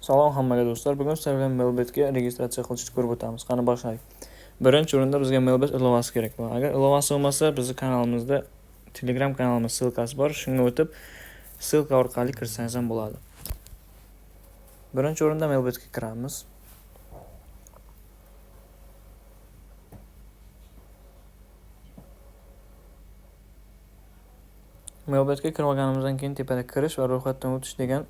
Salom hammaga do'stlar. Bugun sizlar bilan Mailbetga registratsiya qilishni ko'rib o'tamiz. Qani boshlaylik. Birinchi o'rinda bizga Mailbet ilovasi kerak bo'ladi. Agar ilovasi bo'lmasa, bizning kanalimizda Telegram kanalimiz silkasi bor. Shunga o'tib, silka orqali kirsangiz ham bo'ladi. Birinchi o'rinda Mailbetga kiramiz. Mailbetga kirib olganimizdan keyin tepada kirish va ro'yxatdan o'tish degan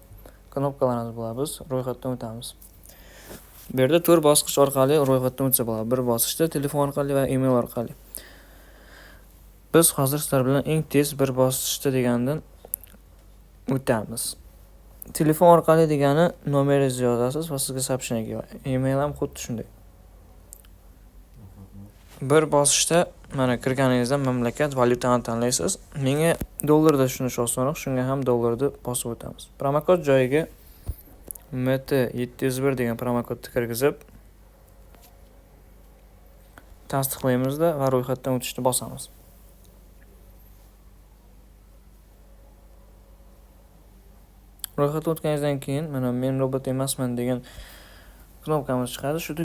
knopkalarimiz bo'ladi. Biz ro'yxatdan o'tamiz. Bu yerda 4 bosqich orqali ro'yxatdan o'tsa bo'ladi. Bir bosqichda telefon orqali va email orqali. Biz hozir sizlar bilan eng tez bir bosqichda degandan o'tamiz. Telefon orqali degani nomeringizni yozasiz va sizga soобщение keladi. Email ham xuddi shunday. Bir bosqichda mana kirganingizda mamlakat valyutani tanlaysiz. Menga dollarda tushunish osonroq, shunga ham dollarni bosib o'tamiz. Promokod joyiga MT701 degan promokodni kirgizib tasdiqlaymizda va ro'yxatdan o'tishni bosamiz. Ro'yxatdan o'tganingizdan keyin mana men robot emasman degan knopkamiz chiqadi. Shu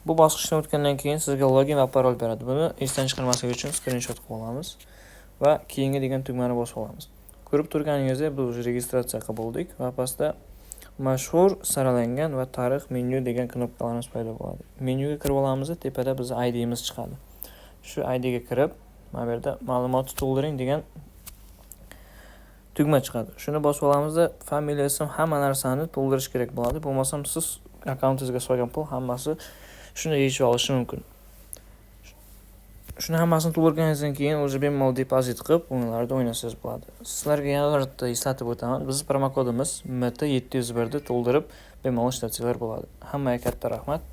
bu bosqichdan o'tgandan keyin sizga login va parol beradi. Buni esdan chiqarmaslik uchun skrinshot qilib olamiz va keyingi degan tugmani bosib olamiz. Ko'rib turganingizdek, biz registratsiya qilib bo'ldik va pastda mashhur saralangan va tarix menyu degan knopkalarimiz paydo bo'ladi. Menyuga kirib olamiz, tepada bizning ID'miz chiqadi. Shu ID'ga kirib, mana bu yerda ma'lumotni to'ldiring degan tugma chiqadi. Shuni bosib olamizda, familiya, ism, hamma narsani to'ldirish kerak bo'ladi. Bo'lmasam siz akkauntingizga solgan pul hammasi shuni yechib olishi mumkin. Shuni hammasini to'ldirganingizdan keyin o'zi bemalol depozit qilib, o'yinlarda o'ynasangiz bo'ladi. Sizlarga yana bir marta eslatib o'taman. Bizning promokodimiz MT701 ni to'ldirib bemalol ishlatsanglar bo'ladi. Hammaga katta rahmat.